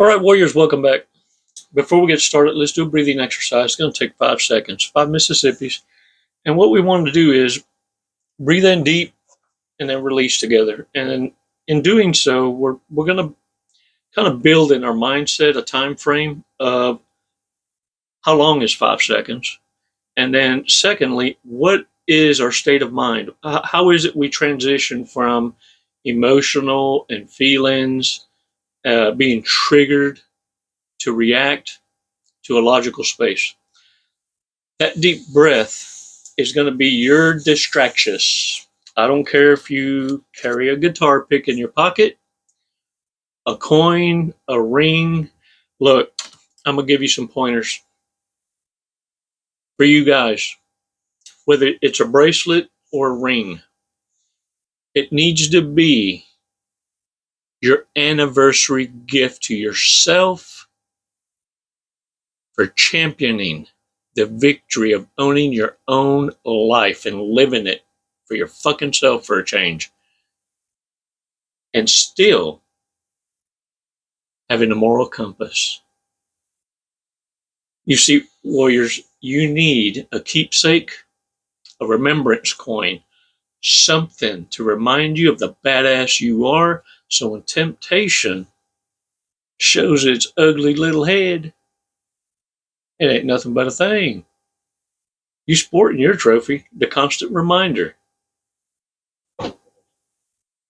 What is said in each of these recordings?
All right, Warriors, welcome back. Before we get started, let's do a breathing exercise. It's going to take 5 seconds, 5 Mississippis. And what we want to do is breathe in deep and then release together. And in doing so, we're going to kind of build in our mindset a time frame of how long is 5 seconds. And then secondly, what is our state of mind? How is it we transition from emotional and feelings, being triggered, to react to a logical space? That deep breath is going to be your distractions. I don't care if you carry a guitar pick in your pocket, a coin, a ring. Look, I'm going to give you some pointers for you guys. Whether it's a bracelet or a ring, it needs to be your anniversary gift to yourself for championing the victory of owning your own life and living it for your fucking self for a change. And still having a moral compass. You see, Warriors, you need a keepsake, a remembrance coin, something to remind you of the badass you are, so when temptation shows its ugly little head, it ain't nothing but a thing. You sporting your trophy, the constant reminder. And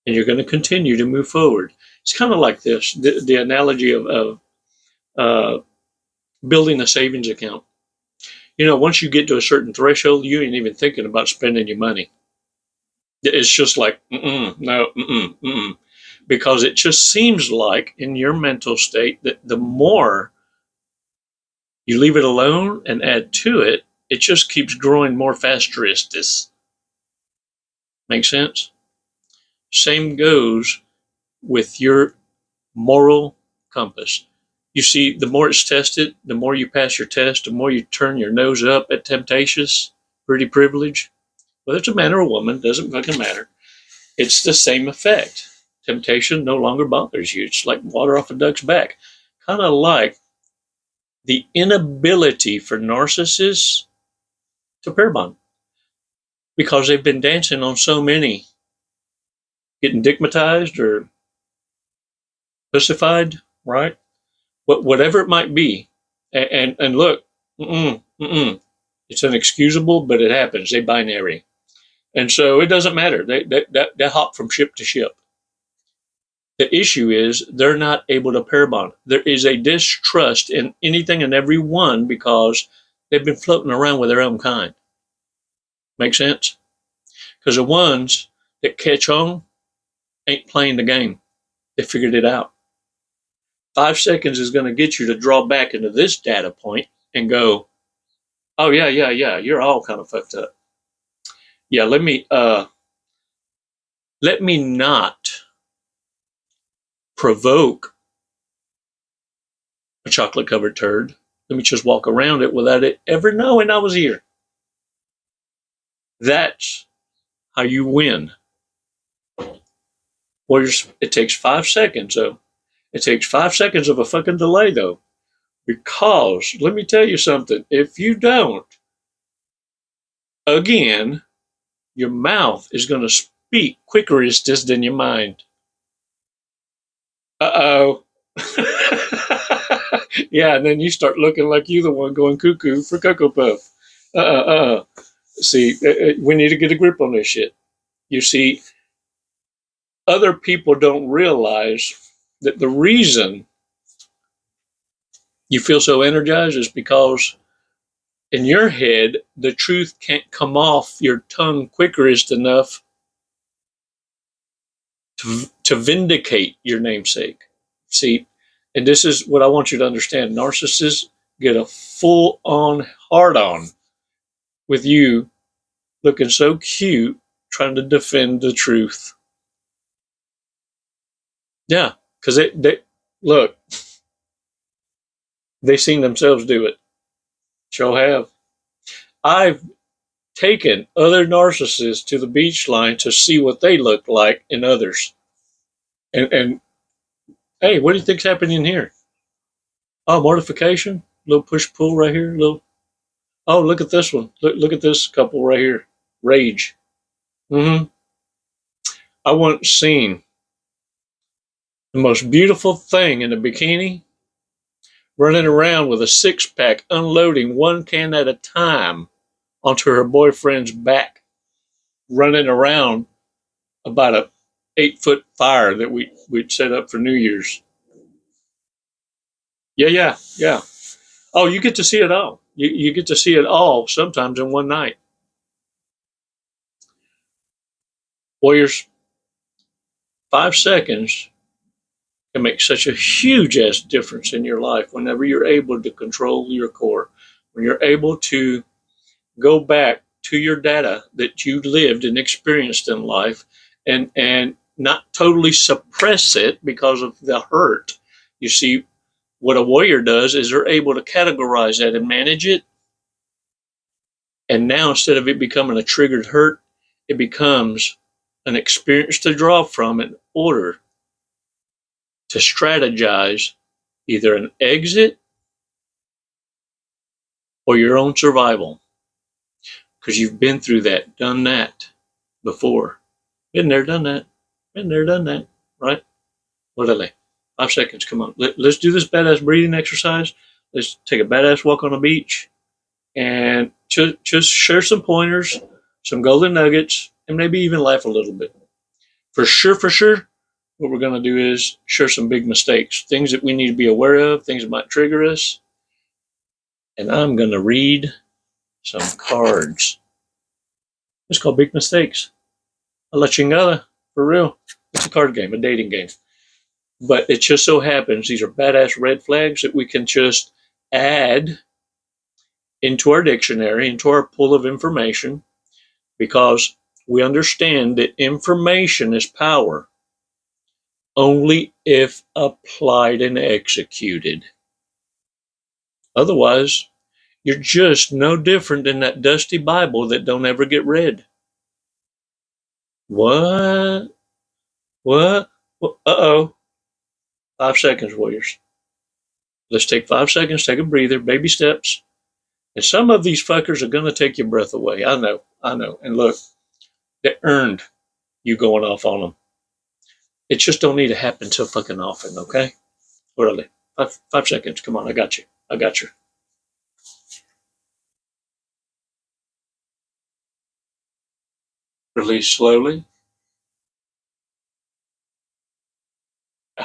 you're going to continue to move forward. It's kind of like this, the analogy of building a savings account. You know, once you get to a certain threshold, you ain't even thinking about spending your money. It's just like, because it just seems like in your mental state that the more you leave it alone and add to it, it just keeps growing more fasteristis. Make sense? Same goes with your moral compass. You see, the more it's tested, the more you pass your test, the more you turn your nose up at temptations, pretty privilege. Whether it's a man or a woman, doesn't fucking matter. It's the same effect. Temptation no longer bothers you. It's like water off a duck's back. Kind of like the inability for narcissists to pair bond. Because they've been dancing on so many, getting digmatized or pussified, right? Whatever it might be. And look, it's inexcusable, but it happens. They binary. And so it doesn't matter. They hop from ship to ship. The issue is they're not able to pair bond. There is a distrust in anything and everyone because they've been floating around with their own kind. Make sense? Because the ones that catch on ain't playing the game. They figured it out. 5 seconds is going to get you to draw back into this data point and go, oh, yeah, you're all kind of fucked up. Yeah, let me not provoke a chocolate-covered turd. Let me just walk around it without it ever knowing I was here. That's how you win. Warriors, it takes 5 seconds, though. It takes 5 seconds of a fucking delay, though. Because, let me tell you something, if you don't, again, your mouth is going to speak quicker than your mind. Uh-oh. Yeah, and then you start looking like you the one going cuckoo for Cocoa Puff. See, we need to get a grip on this shit. You see, other people don't realize that the reason you feel so energized is because in your head, the truth can't come off your tongue quickerest enough to vindicate your namesake. See, and this is what I want you to understand. Narcissists get a full-on hard-on with you looking so cute trying to defend the truth. Yeah, because they look, they've seen themselves do it. Sure have. I've taken other narcissists to the beach line to see what they look like in others. And hey, what do you think's happening here? Oh, mortification. Little push pull right here. Little. Oh, look at this one. Look at this couple right here. Rage. Hmm. I once seen the most beautiful thing in a bikini running around with a six pack, unloading one can at a time onto her boyfriend's back, running around about a 8-foot fire that we'd set up for New Year's. Yeah, yeah, yeah. Oh, you get to see it all. You get to see it all sometimes in one night. Warriors, 5 seconds can make such a huge ass difference in your life whenever you're able to control your core. When you're able to go back to your data that you lived and experienced in life and not totally suppress it because of the hurt. You see, what a warrior does is they're able to categorize that and manage it. And now instead of it becoming a triggered hurt, it becomes an experience to draw from in order to strategize either an exit or your own survival. Because you've been through that, done that before. Been there, done that. Been there, done that. Right? What are they? 5 seconds. Come on. Let's do this badass breathing exercise. Let's take a badass walk on the beach and just share some pointers, some golden nuggets, and maybe even laugh a little bit. For sure, what we're going to do is share some big mistakes, things that we need to be aware of, things that might trigger us. And I'm going to read some cards. It's called Big Mistakes. A la chingada, for real. It's a card game, a dating game. But it just so happens these are badass red flags that we can just add into our dictionary, into our pool of information, because we understand that information is power only if applied and executed. Otherwise, you're just no different than that dusty Bible that don't ever get read. What? What? Uh-oh. 5 seconds, warriors. Let's take 5 seconds, take a breather, baby steps. And some of these fuckers are going to take your breath away. I know. And look, they earned you going off on them. It just don't need to happen so fucking often, okay? Really. 5 seconds. Come on, I got you. Release slowly.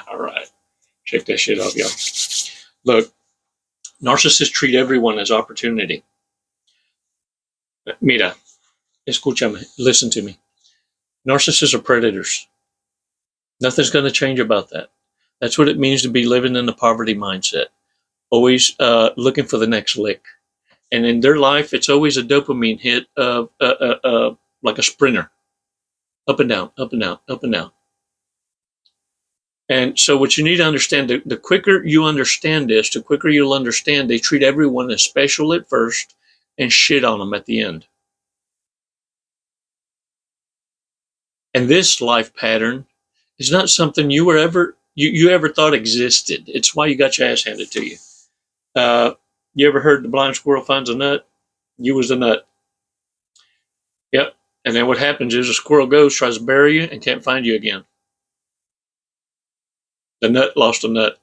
All right. Check that shit off, y'all. Look, narcissists treat everyone as opportunity. Mira, escúchame, listen to me. Narcissists are predators. Nothing's going to change about that. That's what it means to be living in the poverty mindset. Always looking for the next lick. And in their life, it's always a dopamine hit of like a sprinter. Up and down, up and down, up and down. And so what you need to understand, the quicker you understand this, the quicker you'll understand they treat everyone as special at first and shit on them at the end. And this life pattern is not something you were you ever thought existed. It's why you got your ass handed to you. You ever heard the blind squirrel finds a nut? You was the nut. Yep. And then what happens is a squirrel goes, tries to bury you, and can't find you again. The nut lost a nut.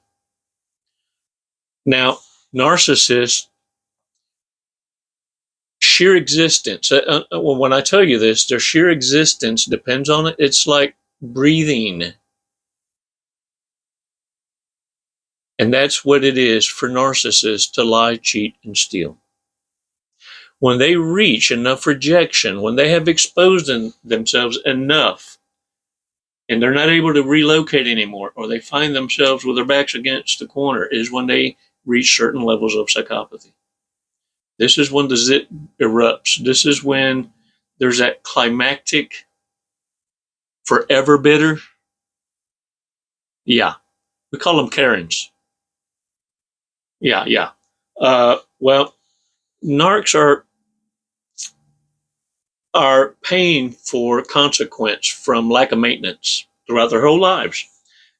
Now, narcissists, sheer existence. When I tell you this, their sheer existence depends on it. It's like breathing. And that's what it is for narcissists to lie, cheat, and steal. When they reach enough rejection, when they have exposed themselves enough, and they're not able to relocate anymore, or they find themselves with their backs against the corner, is when they reach certain levels of psychopathy. This is when the zit erupts. This is when there's that climactic, forever bitter. Yeah, we call them Karens. Yeah. Well, narcs are paying for consequence from lack of maintenance throughout their whole lives.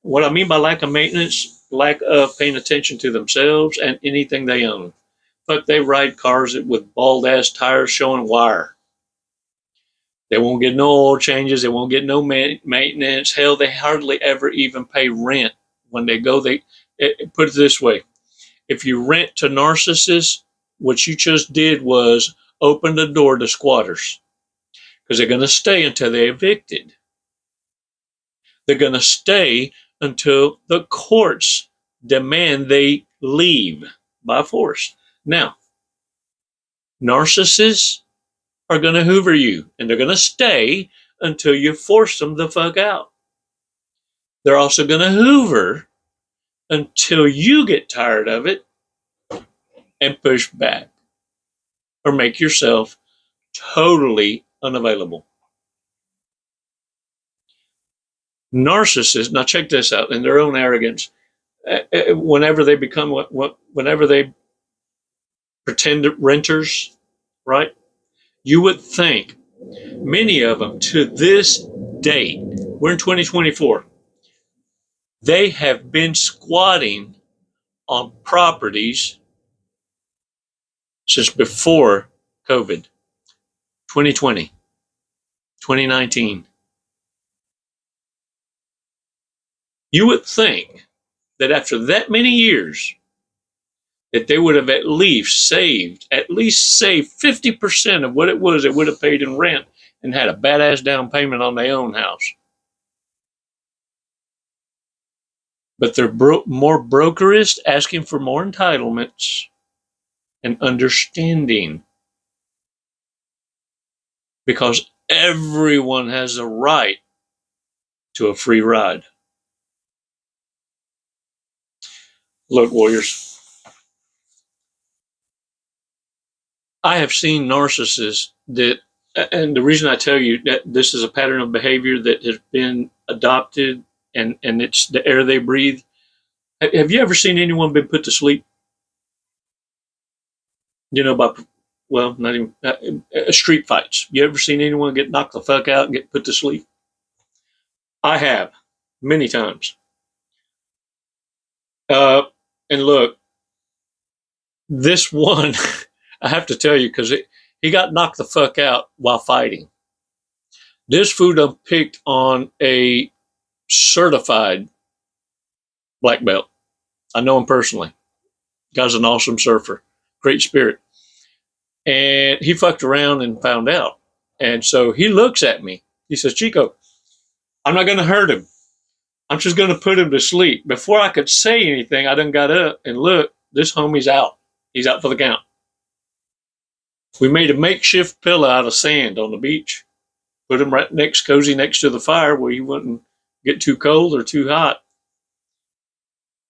What I mean by lack of maintenance, lack of paying attention to themselves and anything they own. Fuck, they ride cars with bald ass tires showing wire. They won't get no oil changes. They won't get no maintenance. Hell, they hardly ever even pay rent when they go. Put it this way: if you rent to narcissists, what you just did was open the door to squatters, because they're going to stay until they're evicted. They're going to stay until the courts demand they leave by force. Now, narcissists are going to hoover you, and they're going to stay until you force them the fuck out. They're also going to hoover until you get tired of it and push back or make yourself totally unavailable. Narcissists, now check this out, in their own arrogance, whenever they whenever they pretend renters, right? You would think many of them to this date, we're in 2024, they have been squatting on properties since before COVID, 2020, 2019. You would think that after that many years, that they would have at least saved 50% of what it was they would have paid in rent and had a badass down payment on their own house. But they're more brokerist, asking for more entitlements and understanding. Because everyone has a right to a free ride. Look, warriors, I have seen narcissists that, and the reason I tell you that this is a pattern of behavior that has been adopted, and it's the air they breathe. Have you ever seen anyone been put to sleep? You know, not even street fights. You ever seen anyone get knocked the fuck out and get put to sleep? I have, many times. And look, this one, I have to tell you, because he got knocked the fuck out while fighting. This fool done picked on a certified black belt. I know him personally. Guy's an awesome surfer, great spirit. And he fucked around and found out. And so he looks at me. He says, Chico, I'm not going to hurt him. I'm just going to put him to sleep. Before I could say anything, I done got up and look, this homie's out. He's out for the count. We made a makeshift pillow out of sand on the beach. Put him right cozy next to the fire where he wouldn't get too cold or too hot.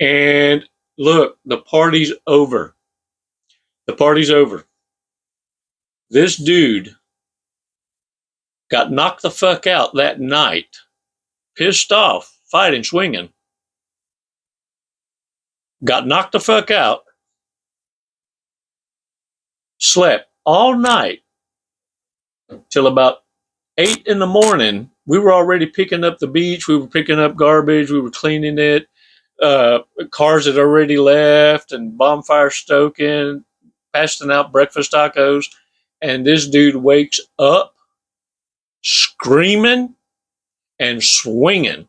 And look, the party's over. The party's over. This dude got knocked the fuck out that night, pissed off, fighting, swinging. Got knocked the fuck out, slept all night till about 8 in the morning. We were already picking up the beach. We were picking up garbage. We were cleaning it. Cars had already left and bonfire stoking, passing out breakfast tacos. And this dude wakes up screaming and swinging.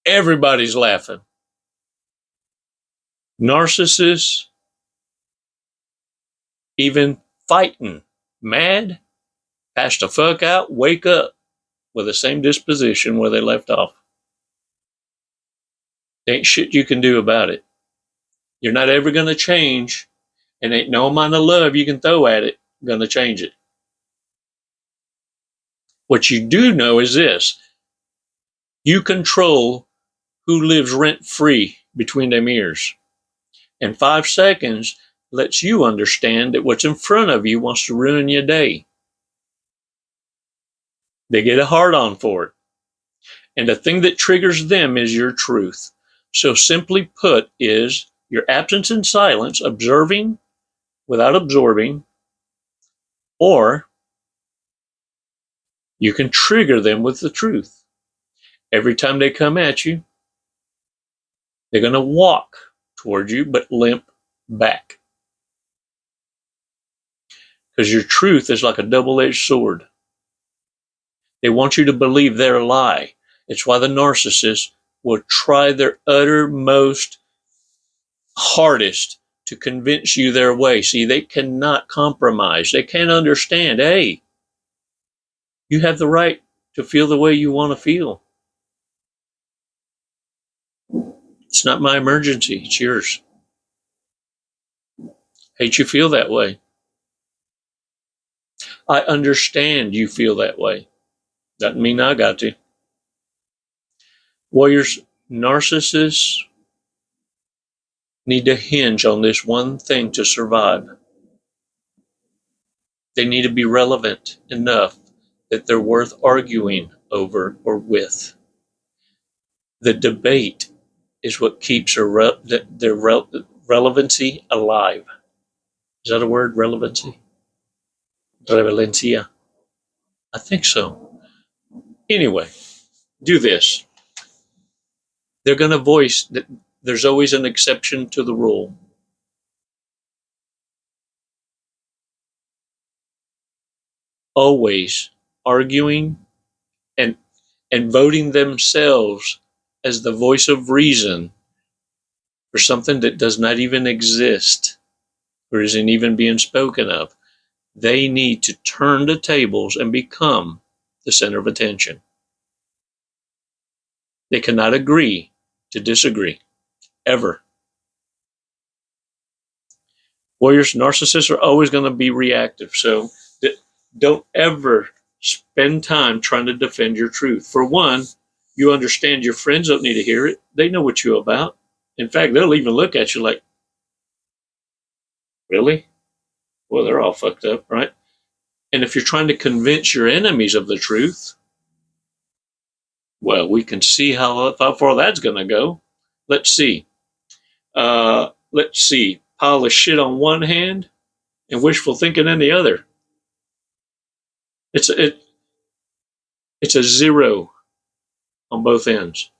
Everybody's laughing. Narcissists, even fighting, mad, pass the fuck out, wake up with the same disposition where they left off. There ain't shit you can do about it. You're not ever going to change, and ain't no amount of love you can throw at it going to change it. What you do know is this: you control who lives rent-free between them ears. And 5 seconds lets you understand that what's in front of you wants to ruin your day. They get a hard-on for it. And the thing that triggers them is your truth. So simply put is your absence and silence, observing without absorbing, or you can trigger them with the truth. Every time they come at you, They're going to walk toward you, but limp back. Because your truth is like a double-edged sword. They want you to believe their lie. It's why the narcissist will try their uttermost hardest to convince you their way. See, they cannot compromise. They can't understand, hey, you have the right to feel the way you want to feel. It's not my emergency, it's yours. Hate you feel that way. I understand you feel that way. Doesn't mean I got to. Warriors, narcissists need to hinge on this one thing to survive. They need to be relevant enough that they're worth arguing over or with. The debate is what keeps their relevancy alive. Is that a word, relevancy? Relevancia? I think so. Anyway, do this. They're going to voice that there's always an exception to the rule. Always arguing and voting themselves as the voice of reason for something that does not even exist or isn't even being spoken of. They need to turn the tables and become the center of attention. They cannot agree to disagree, ever. Warriors, narcissists are always going to be reactive, so don't ever spend time trying to defend your truth. For one, you understand your friends don't need to hear it. They know what you're about. In fact, they'll even look at you like, really? Well, they're all fucked up, right? And if you're trying to convince your enemies of the truth, well, we can see how far that's going to go. Let's see. Pile of shit on one hand and wishful thinking in the other. It's a zero on both ends.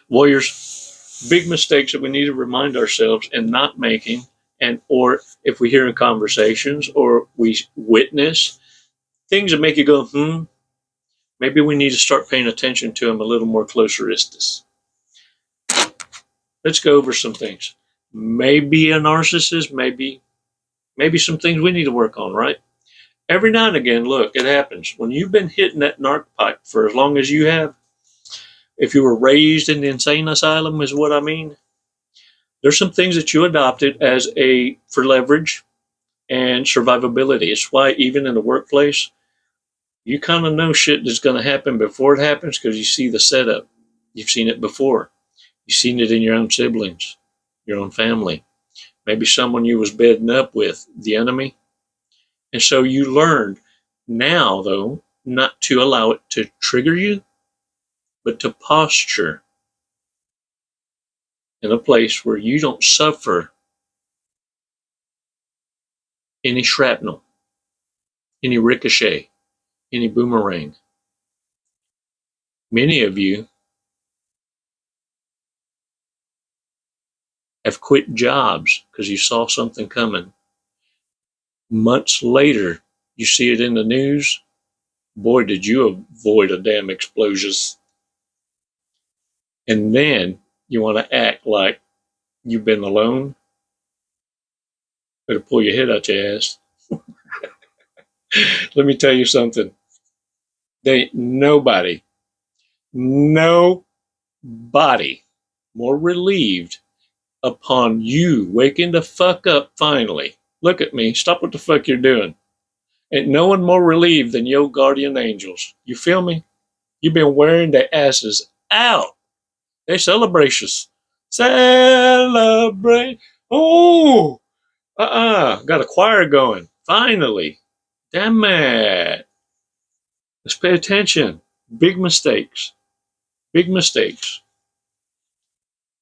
Warriors, big mistakes that we need to remind ourselves and not making, and or if we hear in conversations or we witness things that make you go, maybe we need to start paying attention to them a little more closer-istis. Let's go over some things. Maybe a narcissist, maybe some things we need to work on, right? Every now and again, look, it happens. When you've been hitting that narc pipe for as long as you have, if you were raised in the insane asylum is what I mean, there's some things that you adopted as for leverage and survivability. It's why even in the workplace, you kind of know shit that's going to happen before it happens because you see the setup. You've seen it before. You've seen it in your own siblings, your own family, maybe someone you was bedding up with, the enemy. And so you learned now, though, not to allow it to trigger you, but to posture in a place where you don't suffer any shrapnel, any ricochet, any boomerang. Many of you have quit jobs because you saw something coming. Months later, you see it in the news. Boy, did you avoid a damn explosion. And then you want to act like you've been alone. Better pull your head out your ass. Let me tell you something. There ain't nobody more relieved upon you waking the fuck up finally. Look at me. Stop what the fuck you're doing. Ain't no one more relieved than your guardian angels. You feel me? You've been wearing their asses out. They celebrations. Celebrate. Oh, got a choir going. Finally. Damn it. Let's pay attention. Big mistakes. Big mistakes.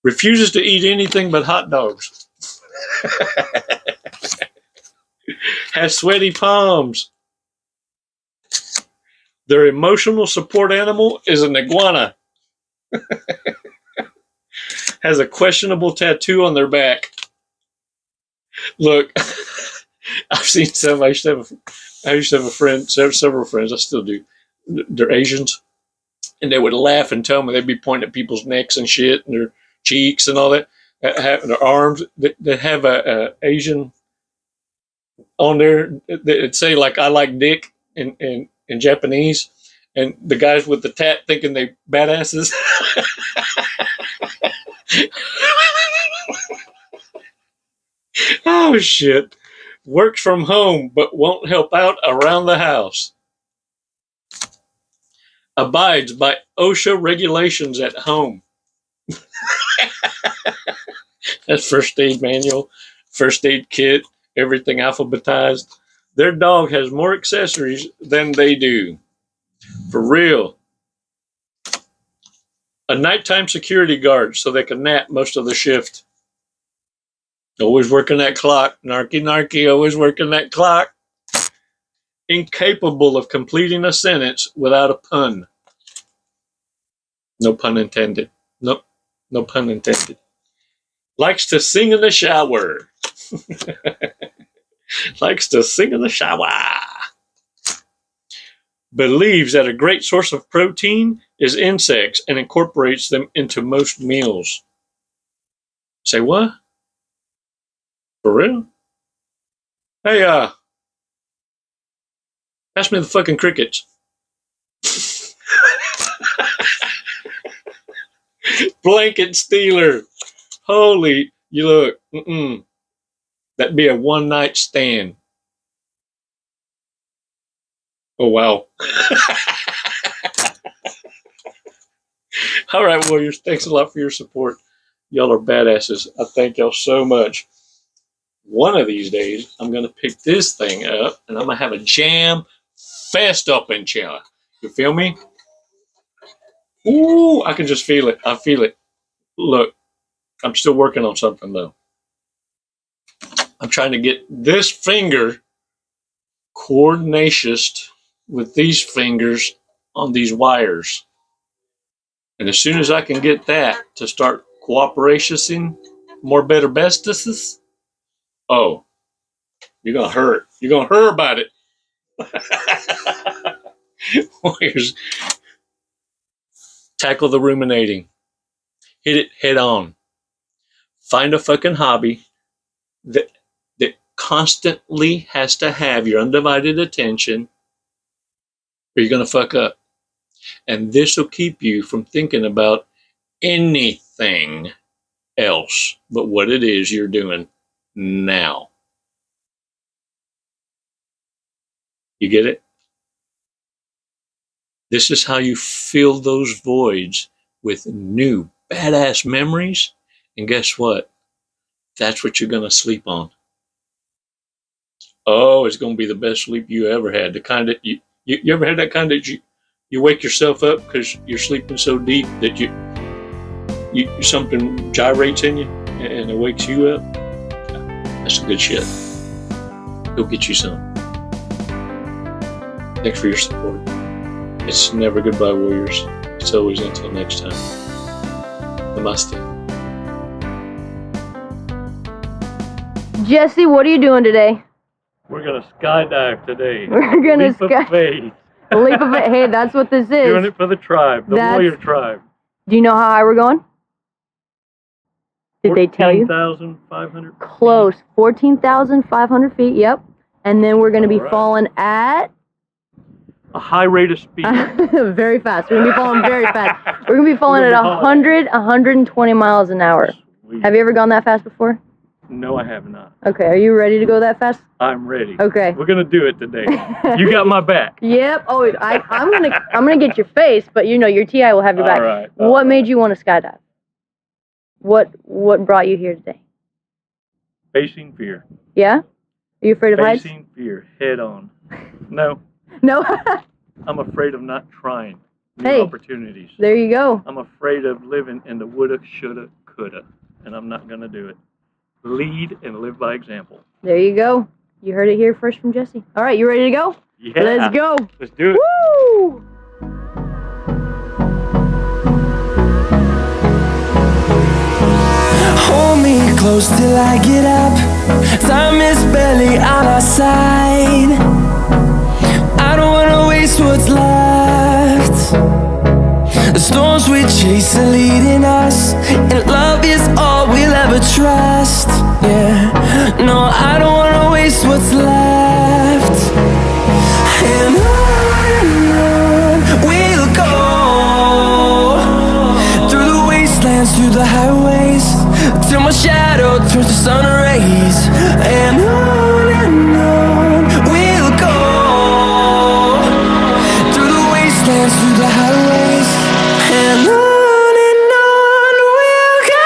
Refuses to eat anything but hot dogs. Has sweaty palms. Their emotional support animal is an iguana. has a questionable tattoo on their back. Look, I've seen some. I used to have a friend, several friends. I still do. They're Asians, and they would laugh and tell me they'd be pointing at people's necks and shit, and their cheeks and all that. Their arms. They have a Asian on there. It'd say like "I like dick" in Japanese, and the guys with the tat thinking they badasses. Oh shit. Works from home but won't help out around the house. Abides by OSHA regulations at home. That's first aid manual, first aid kit, everything alphabetized. Their dog has more accessories than they do. For real. A nighttime security guard so they can nap most of the shift. Always working that clock. Narky, always working that clock. Incapable of completing a sentence without a pun. No pun intended. Nope. No pun intended. Likes to sing in the shower. Likes to sing in the shower. Believes that a great source of protein is insects and incorporates them into most meals. Say what? For real? Hey, pass me the fucking crickets. Blanket stealer. Holy, you look. That'd be a one-night stand. Oh, wow. All right, Warriors. Thanks a lot for your support. Y'all are badasses. I thank y'all so much. One of these days, I'm going to pick this thing up, and I'm going to have a jam fest up in here. You feel me? Ooh, I can just feel it. I feel it. Look, I'm still working on something, though. I'm trying to get this finger coordinated with these fingers on these wires. And as soon as I can get that to start cooperation, more better bestesses, oh, you're going to hurt. You're going to hurt about it. Warriors, tackle the ruminating. Hit it head on. Find a fucking hobby that constantly has to have your undivided attention, or you're going to fuck up. And this will keep you from thinking about anything else but what it is you're doing now. You get it? This is how you fill those voids with new badass memories. And guess what? That's what you're going to sleep on. Oh, it's going to be the best sleep you ever had. The kind that you ever had that kind that you wake yourself up because you're sleeping so deep that you something gyrates in you and it wakes you up. That's some good shit. Go get you some. Thanks for your support. It's never goodbye, Warriors. It's always until next time. Namaste. Jesse, what are you doing today? We're going to skydive today. We're going to skydive. A leap of faith. Hey, that's what this is. Doing it for the tribe, the warrior tribe. Do you know how high we're going? Did they tell you? 14,500 Close. 14,500 feet, yep. And then we're going to be falling at... a high rate of speed. Very fast. We're going to be falling very fast. We're going to be falling at 120 miles an hour. Sweet. Have you ever gone that fast before? No, I have not. Okay, are you ready to go that fast? I'm ready. Okay. We're gonna do it today. You got my back. Yep. Oh, I'm gonna get your face, but you know your TI will have your back. All right. What made you want to skydive? What brought you here today? Facing fear. Yeah? Are you afraid of heights? Facing fear, head on. No. No. I'm afraid of not trying new opportunities. There you go. I'm afraid of living in the woulda, shoulda, coulda, and I'm not gonna do it. Lead and live by example. There you go. You heard it here first from Jesse. All right, you ready to go? Yeah. Let's go. Let's do it. Woo! close till I get up. Time is barely on our side. I don't wanna waste what's left. The storms we chase are leading us, and love is all we'll ever trust. Yeah, no, I don't wanna waste what's left. And on we'll go, through the wastelands, through the highways, till my shadow turns to sun rays. And on we'll go, through the wastelands, through the highways, and on we'll go.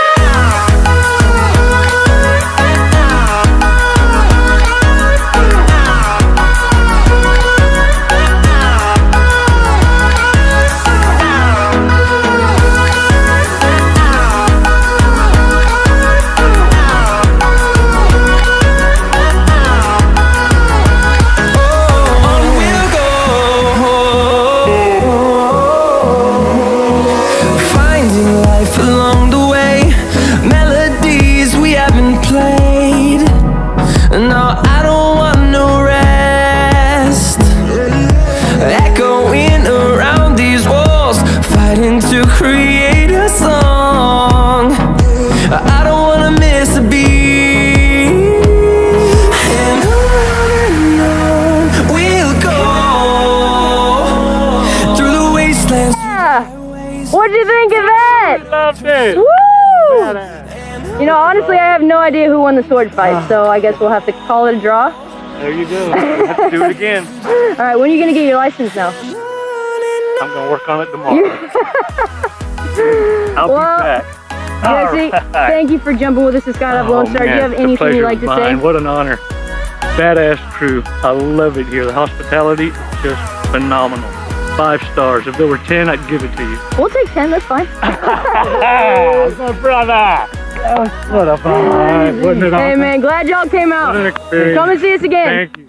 To create a song, I don't wanna miss a beat. And on we'll go, through the wastelands. What'd you think of that? Loved it. Woo! You know, honestly, I have no idea who won the sword fight, so I guess we'll have to call it a draw. There you go. We'll have to do it again. All right, when are you gonna get your license now? I'm gonna work on it tomorrow. I'll be back. Jesse, thank you for jumping with us to Skydive Lone Star. Do you have anything you'd like to say? What an honor. Badass crew. I love it here. The hospitality is just phenomenal. 5 stars. If there were 10, I'd give it to you. We'll take 10, that's fine. My brother. What a fun night. Wasn't it awesome? Hey man, glad y'all came out. What an experience. Come and see us again. Thank you.